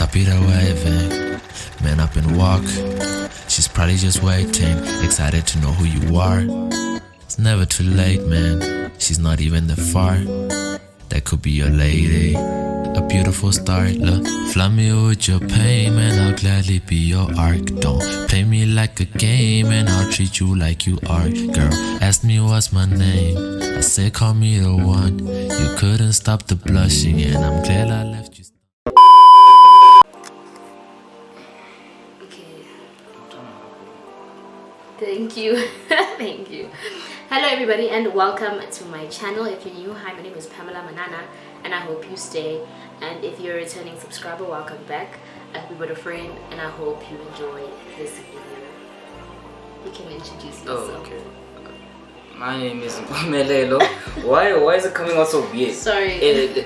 Happy that we're waving, man up and walk. She's probably just waiting, excited to know who you are. It's never too late, man. She's not even that far. That could be your lady, a beautiful start. Look, flood me with your pain, man. I'll gladly be your arc. Don't play me like a game, and I'll treat you like you are. Girl, ask me what's my name. I say call me the one. You couldn't stop the blushing, and I'm glad I left you. Okay. Thank you. Thank you. Hello everybody and welcome to my channel. If you're new, hi, my name is Pamela Manana and I hope you stay. And if you're a returning subscriber, welcome back. I hope you brought a friend and I hope you enjoyed this video. You can introduce yourself. Oh, okay. My name is Mpumelelo. Why is it coming out so weird? Sorry.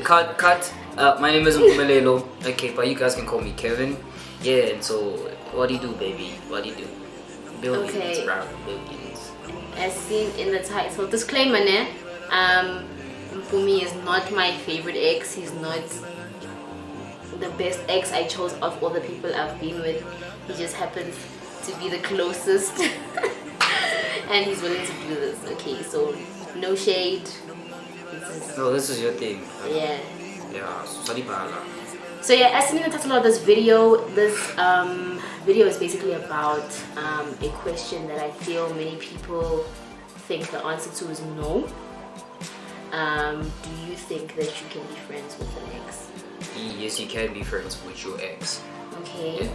Cut. My name is Mpumelelo. Okay, but you guys can call me Kevin. Yeah, and so what do you do, baby? What do you do? Billions, Okay. bro. Billions. As seen in the title, disclaimer, ne? Mpumi is not my favorite ex. He's not the best ex I chose of all the people I've been with. He just happens to be the closest and he's willing to do this. Okay, so no shade. This is your thing. Yeah. Yeah, sorry, Bala. So yeah, as seen in the title of this video video is basically about a question that I feel many people think the answer to is no. Do you think that you can be friends with an ex? Yes, you can be friends with your ex. Okay.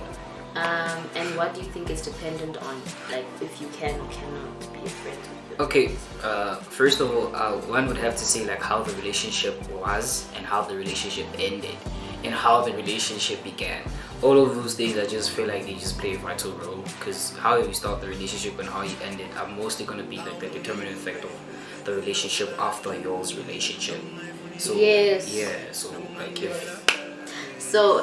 Yeah. And what do you think is dependent on, like, if you can or cannot be a friend with your Okay, first of all, one would have to say like how the relationship was and how the relationship ended and how the relationship began. All of those things I just feel like they just play a vital role, because how you start the relationship and how you end it are mostly going to be like the determining effect of the relationship after yours relationship. So Yes. yeah, so like if So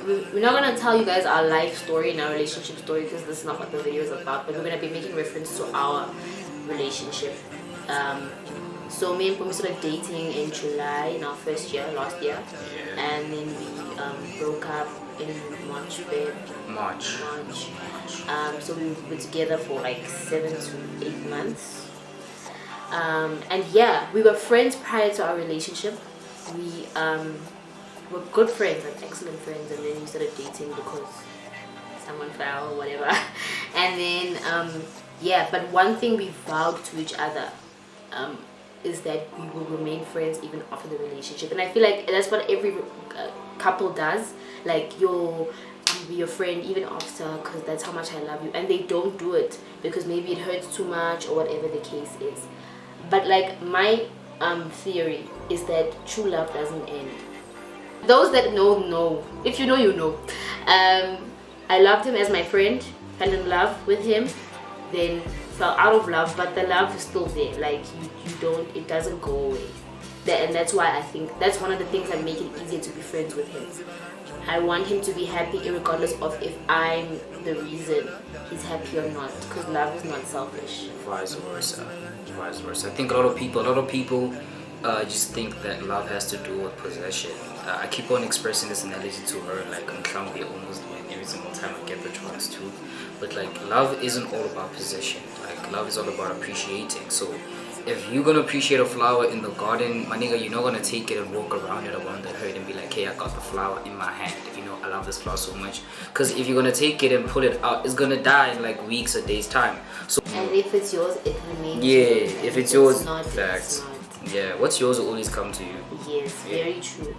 we're not going to tell you guys our life story and our relationship story because this is not what the video is about, but we're going to be making reference to our relationship. So me and Pumi started dating in July in our first year, last year, and then we broke up in March. So we were together for like 7 to 8 months. And yeah, we were friends prior to our relationship. We were good friends, like excellent friends, and then we started dating because someone fell or whatever. And then yeah, but one thing we vowed to each other is that we will remain friends even after the relationship. And I feel like that's what every couple does. Like, I'll be your friend even after, because that's how much I love you. And they don't do it because maybe it hurts too much or whatever the case is. But like, my theory is that true love doesn't end. Those that know. If you know, you know. I loved him as my friend, fell in love with him, then fell out of love, but the love is still there. Like, it doesn't go away. And that's why I think that's one of the things that make it easier to be friends with him. I want him to be happy regardless of if I'm the reason he's happy or not, because love is not selfish. vice versa. I think a lot of people just think that love has to do with possession. I keep on expressing this analogy to her, like I'm trying to almost do it every single time I get the chance to. But like, love isn't all about possession. Like, love is all about appreciating. So if you're gonna appreciate a flower in the garden, my nigga, you're not gonna take it and walk around it around the herd and be like, hey, I got the flower in my hand. You know, I love this flower so much. Because if you're gonna take it and pull it out, it's gonna die in like weeks or days time. So, and if it's yours, it remains yeah, yours. if it's yours, not, facts. it's not. Yeah, what's yours will always come to you. Yes, Yeah. very true.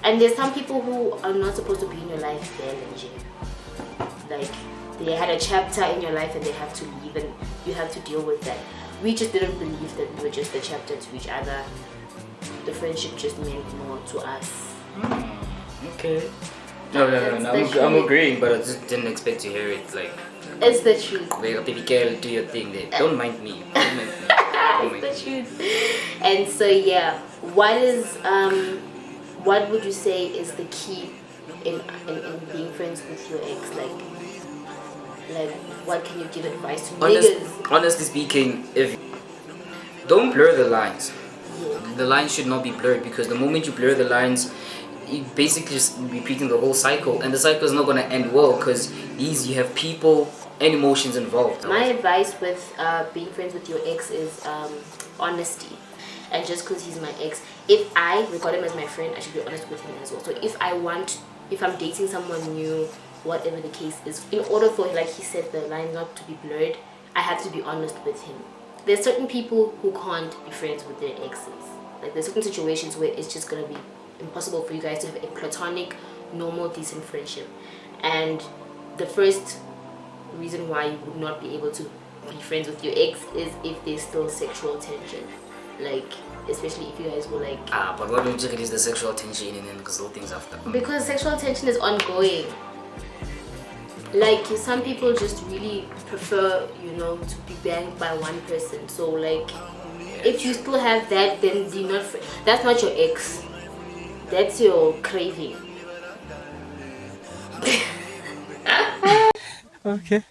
And there's some people who are not supposed to be in your life, they're legit. Like, they had a chapter in your life and they have to leave, and you have to deal with that. We just didn't believe that we were just a chapter to each other. The friendship just meant more to us. Okay. No, I'm agreeing, but I just didn't expect to hear it. Like, It's the truth. like, baby girl, do your thing there. Don't mind me. Don't mind me. Don't mind It's the me. truth. And so yeah, what would you say is the key in being friends with your ex? Like what can you give advice to niggas? Honestly speaking, don't blur the lines. Yeah. The lines should not be blurred, because the moment you blur the lines, you basically just repeating the whole cycle, and the cycle is not going to end well because you have people and emotions involved. My advice with being friends with your ex is honesty. And just because he's my ex, if I regard him as my friend, I should be honest with him as well. So if I'm dating someone new, whatever the case is, in order for, like he said, the line not to be blurred, I have to be honest with him. There's certain people who can't be friends with their exes. Like there's certain situations where it's just gonna be impossible for you guys to have a platonic, normal, decent friendship. And the first reason why you would not be able to be friends with your ex is if there's still sexual tension. Like, especially if you guys were like... but what don't you think is the sexual tension and then because all things after? Because sexual tension is ongoing. Like, some people just really prefer, you know, to be banged by one person. So, like, if you still have that, then that's not your ex. That's your craving. Okay.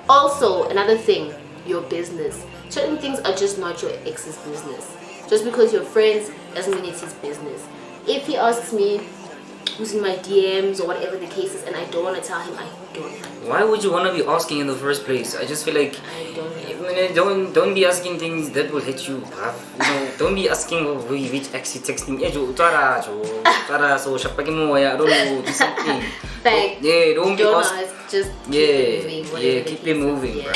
Also, another thing, your business. Certain things are just not your ex's business. Just because you're friends doesn't mean it's his business. If he asks me who's in my DMs or whatever the case is and I don't want to tell him, I don't. Why would you want to be asking in the first place? I just feel like don't be asking things that will hit you, bruv. You know, don't be asking which ex you texting. So I don't know, do something. Like, don't be asking. Just keep it moving, bro.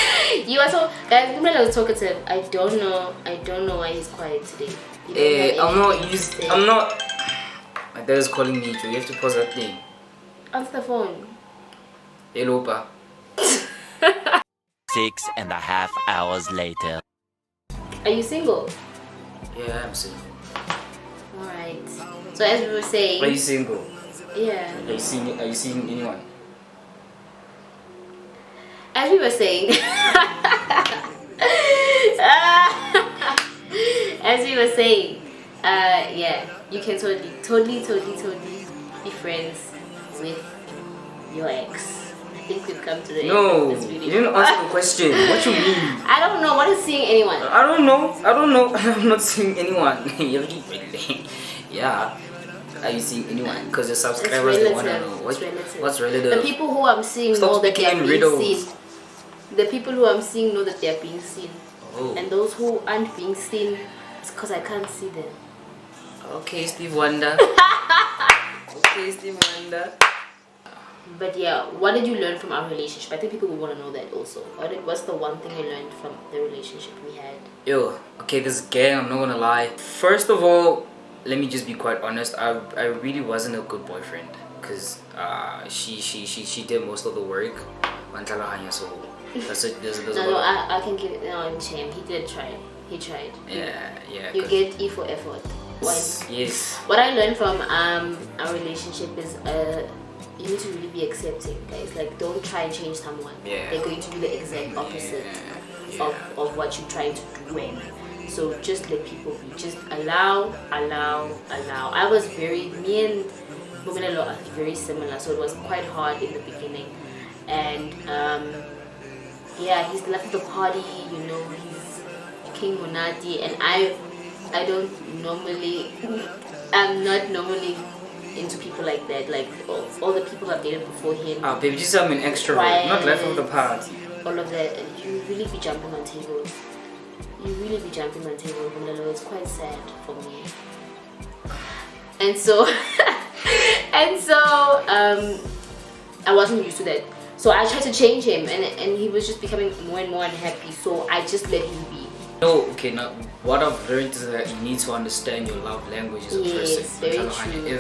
You are so guys, Pamela was talkative. I don't know why he's quiet today. I'm not. My dad is calling me, Joe. You have to pause that thing. Answer the phone. Hello, pa. 6.5 hours later. Are you single? Yeah, I'm single. Alright. So as we were saying. Are you single? Yeah. Are you seeing anyone? As we were saying. As we were saying. Yeah. You can totally be friends with your ex. I think we've come to the end of this video. You didn't answer the question. What you mean? I don't know. What is seeing anyone? I don't know. I'm not seeing anyone. Yeah. Are you seeing anyone? Because the subscribers they want to know. What's relative? The people who I'm seeing know that they are being seen. The people who I'm seeing know that they are being seen. Oh. And those who aren't being seen, it's because I can't see them. Okay, Steve Wonder. But yeah, what did you learn from our relationship? I think people would want to know that also. What's the one thing you learned from the relationship we had? Okay, this gang, I'm not gonna lie. First of all, let me just be quite honest. I really wasn't a good boyfriend because she did most of the work. So I can give it on him. He did try. He tried. Yeah. You get E for effort. Yes. What I learned from our relationship is you need to really be accepting, guys. Like, don't try and change someone. Yeah. They're going to do the exact opposite of what you're trying to do. So just let people be. Just allow. I was me and Pamela are very similar, so it was quite hard in the beginning. And he's the life of the party, you know, he's King Monati, and I'm not normally into people like that. Like all the people I've dated before him. Baby, just I'm an extrovert, not life of the party. All of that, and you really be jumping on tables. It's quite sad for me. And so, I wasn't used to that. So I tried to change him, and he was just becoming more and more unhappy. So I just let him be. Now what I've learned is that you need to understand your love language as a person. Very true.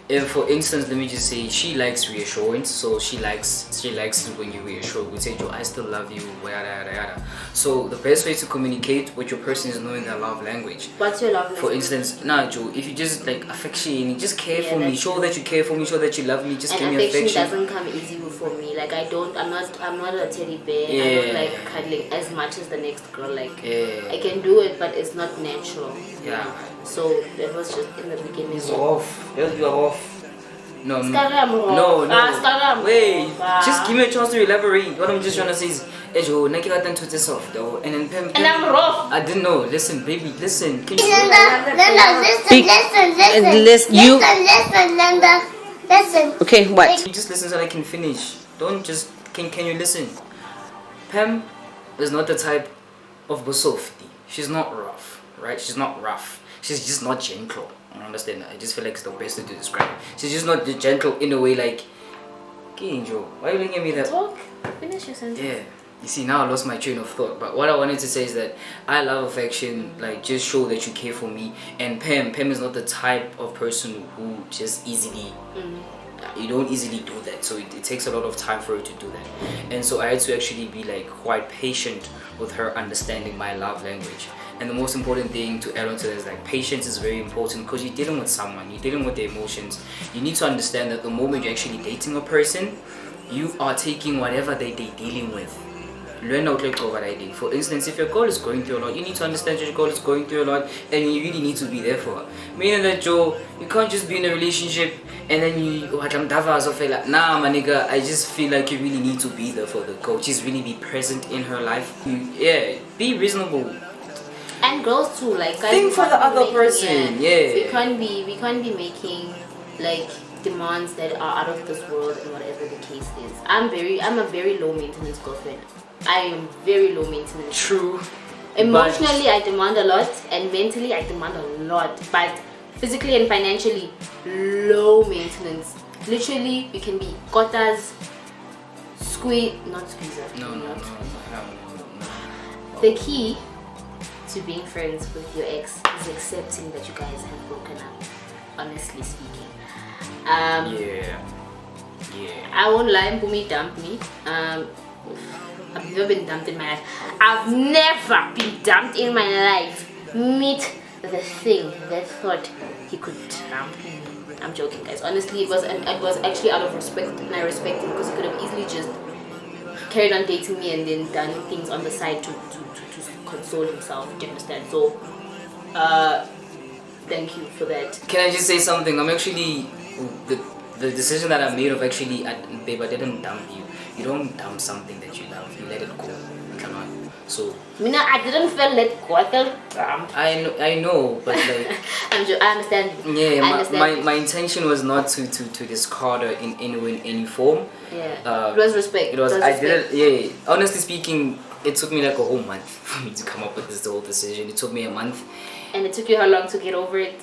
If for instance, let me just say, she likes reassurance, so she likes it when you reassure. We say, Joe, I still love you, yada. So the best way to communicate with your person is knowing their love language. What's your love language? For instance, Joe, if you just like affection, just care for me, show that you care for me, show that you love me, just give me affection. Affection doesn't come easy for me. Like I'm not a teddy bear. I don't like cuddling as much as the next girl. Like I can do it, but it's not natural. Yeah. So that was just in the beginning. It's off. You are off. No. Wait, Just give me a chance to elaborate. What I'm just trying to say is, Ejo, na ke rata ntho tse soft though. And then Pam. And I'm rough. I didn't know. Listen, baby, listen. Can you Listen. Okay, what? You just listen so I can finish. Don't just can you listen? Pam is not the type of Bosofti. She's not rough, right? She's not rough. She's just not gentle. I understand that. I just feel like it's the best way to describe it. She's just not gentle in a way like Kinjo. Why are you looking at me that? Talk. Finish your sentence. Yeah. You see, now I lost my train of thought. But what I wanted to say is that I love affection. Like, just show that you care for me. And Pam is not the type of person who just easily. You don't easily do that. So it takes a lot of time for her to do that. And so I had to actually be like quite patient with her understanding my love language. And the most important thing to add on to that is like patience is very important because you're dealing with someone. You're dealing with their emotions. You need to understand that the moment you're actually dating a person, you are taking whatever they're dealing with. Learn out like overriding. For instance, if your girl is going through a lot, you need to understand your girl is going through a lot and you really need to be there for her. Meaning that Joe, you can't just be in a relationship and then nah my nigga, I just feel like you really need to be there for the girl. Just really be present in her life. Yeah, be reasonable. And girls too, like guys, Think for the other person. Yeah. We can't be making like demands that are out of this world and whatever the case is. I'm a very low maintenance girlfriend. I am very low maintenance. True. Emotionally, I demand a lot, and mentally, I demand a lot. But physically and financially, low maintenance. Literally, you can be quarters, not squeezer. No. The key to being friends with your ex is accepting that you guys have broken up. Honestly speaking. Yeah. I won't lie, Mpumi dumped me. I've never been dumped in my life. I've never been dumped in my life. Meet the thing that thought he could dump me. I'm joking, guys. Honestly, it was actually out of respect, and I respect him because he could have easily just carried on dating me and then done things on the side to console himself. Do you understand? So, thank you for that. Can I just say something? I'm actually the decision that I made of actually, babe, I didn't dump you. You don't dump something that you love. You let it go. Come on. So. I didn't feel let go. I felt dumped. I know, but like. I understand. Yeah, I understand. my intention was not to discard her in any form. Yeah. It was respect. It was. I didn't. Yeah. Honestly speaking, it took me like a whole month for me to come up with this whole decision. It took me a month. And it took you how long to get over it?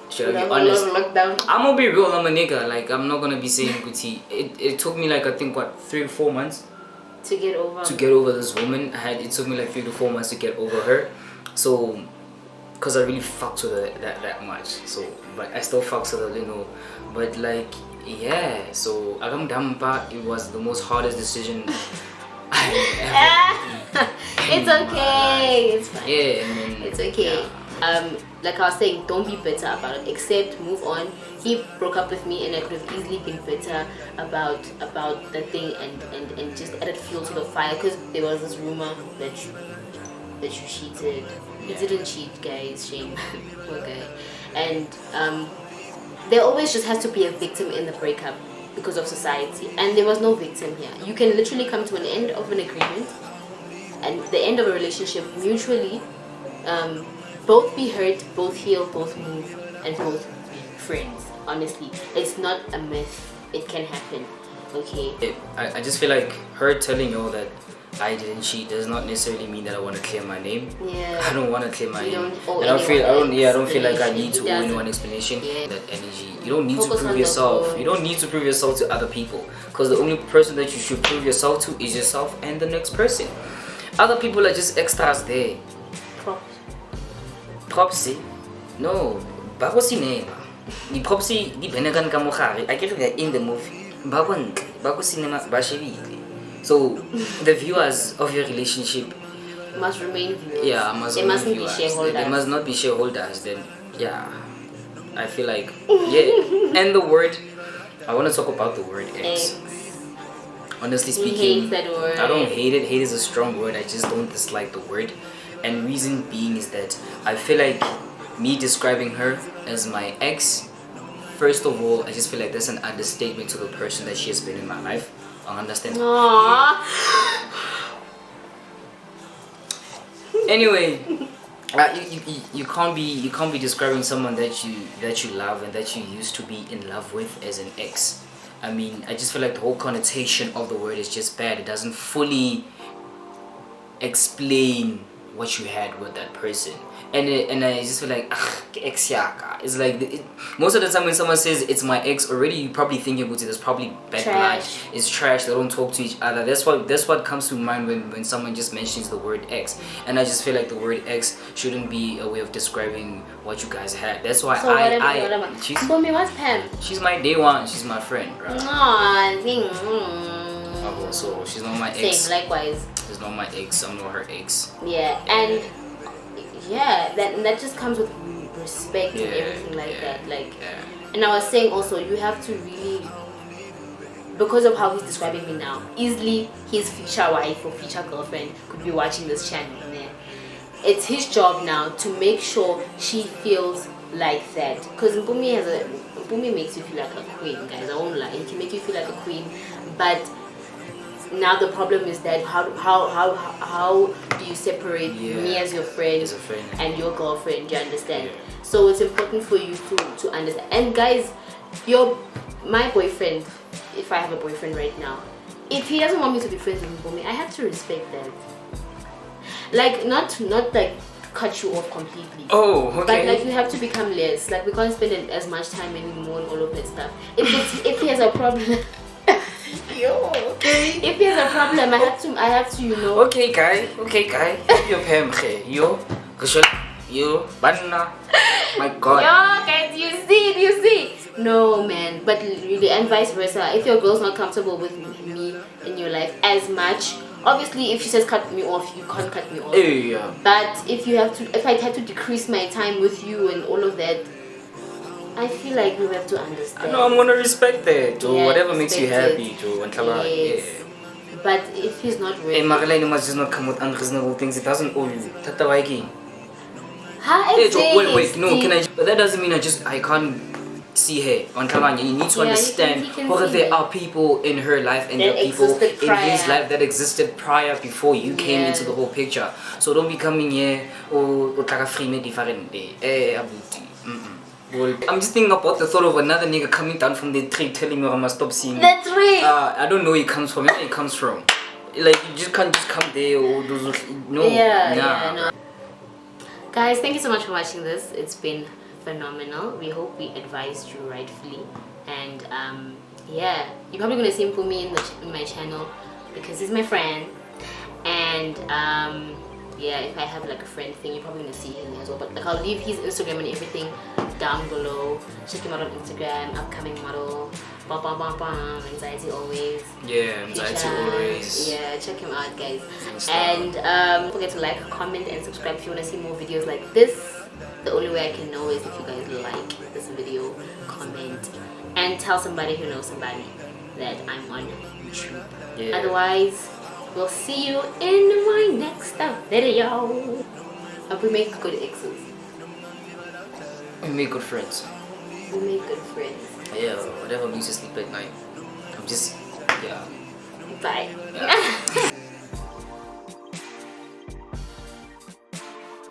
Should I be honest? Lockdown. I'm gonna be real, I'm a nigga. Like, I'm not gonna be saying Gucci. It took me like, I think, 3 or 4 months to get over this woman. It took me like 3 to 4 months to get over her. So, because I really fucked with her that much. So, but I still fucked with her, you know. But like, yeah. So, Agam Dampa, it was the most hardest decision I ever. It's okay. It's fine. Yeah. It's okay. Yeah. Like I was saying, don't be bitter about it. Accept, move on. He broke up with me, and I could have easily been bitter about the thing and just added fuel to the fire because there was this rumor that you cheated. He didn't cheat, guys. Shame. Poor guy. And there always just has to be a victim in the breakup because of society, and there was no victim here. You can literally come to an end of an agreement and the end of a relationship mutually. Both be hurt, both heal, both move, and both be friends. Honestly, it's not a myth. It can happen. Okay. I just feel like her telling you all that I didn't cheat does not necessarily mean that I want to clear my name. Yeah. I don't want to clear my name. I don't feel like I need to owe anyone explanation. Yeah. That energy. You don't need to prove yourself. You don't need to prove yourself to other people. Because the only person that you should prove yourself to is yourself and the next person. Other people are just extras there. Propsy? No. Bako cinema. Di propsy di benegan ka mo gare. I get that in the movie. Bako cinema ba shebile. So the viewers of your relationship must remain viewers. Yeah, they mustn't be shareholders. They must not be shareholders. Then yeah, I feel like yeah. And the word, I want to talk about the word X. Honestly speaking, he hates that word. I don't hate it. Hate is a strong word. I just don't dislike the word. And reason being is that I feel like me describing her as my ex, first of all, I just feel like that's an understatement to the person that she has been in my life. I understand. Aww. Anyway, you can't be describing someone that you love and that you used to be in love with as an ex. I mean, I just feel like the whole connotation of the word is just bad. It doesn't fully explain what you had with that person. And I just feel like ex yaka. It's like most of the time when someone says it's my ex, already you probably thinking about it. There's probably bad blood. It's trash. They don't talk to each other. That's what comes to mind when someone just mentions the word ex. And I just feel like the word ex shouldn't be a way of describing what you guys had. That's why what's Pam? She's my day one. She's my friend, right? So she's not my ex. Same, likewise. She's not my ex. I'm not her ex. Yeah, and that just comes with respect and everything like that. Like, and I was saying also, you have to really, because of how he's describing me now, easily his future wife or future girlfriend could be watching this channel. It's his job now to make sure she feels like that. Because Mpumi makes you feel like a queen, guys. I won't lie. It can make you feel like a queen, but now the problem is that how do you separate me as your friend, and your girlfriend? Do you understand? So it's important for you to understand. And guys, my boyfriend, if I have a boyfriend right now, if he doesn't want me to be friends with me, I have to respect that. Like not like cut you off completely. Oh, okay. But like you have to become less. Like we can't spend as much time anymore and all of that stuff. If he has a problem. Okay. If he has a problem, I have to, you know. Okay, guy. Yo, Pam, yo, banana. My God. Yo, guys, you see. No, man, but really, and vice versa. If your girl's not comfortable with me in your life as much, obviously, if she says cut me off, you can't cut me off. Yeah. But if I had to decrease my time with you and all of that, I feel like you have to understand. No, I'm gonna respect that. Yeah, whatever makes you happy. Yes. But if he's not ready, Marilyn must just not come with unreasonable things. It doesn't owe you. Wait, no, can I? But that doesn't mean I can't see her on Kalanya. You need to understand whether there are people in her life and there are people in his life that existed prior before you came into the whole picture. So don't be coming here or different day. I'm just thinking about the thought of another nigga coming down from the tree telling me I must stop seeing. That's right. I don't know where it comes from. Where it comes from? Like you just can't just come there or no. No. Guys, thank you so much for watching this. It's been phenomenal. We hope we advised you rightfully. And you're probably gonna see him for me in my channel because he's my friend. And if I have like a friend thing, you're probably gonna see him as well. But like I'll leave his Instagram and everything down below. Check him out on Instagram, upcoming model. Anxiety always. Yeah, anxiety always. Yeah, check him out, guys. And don't forget to like, comment, and subscribe if you want to see more videos like this. The only way I can know is if you guys like this video, comment, and tell somebody who knows somebody that I'm on YouTube. Yeah. Otherwise, we'll see you in my next video. Hope we make good exes. We make good friends. We make good friends. Yeah, whatever makes you sleep at night. Bye. Yeah.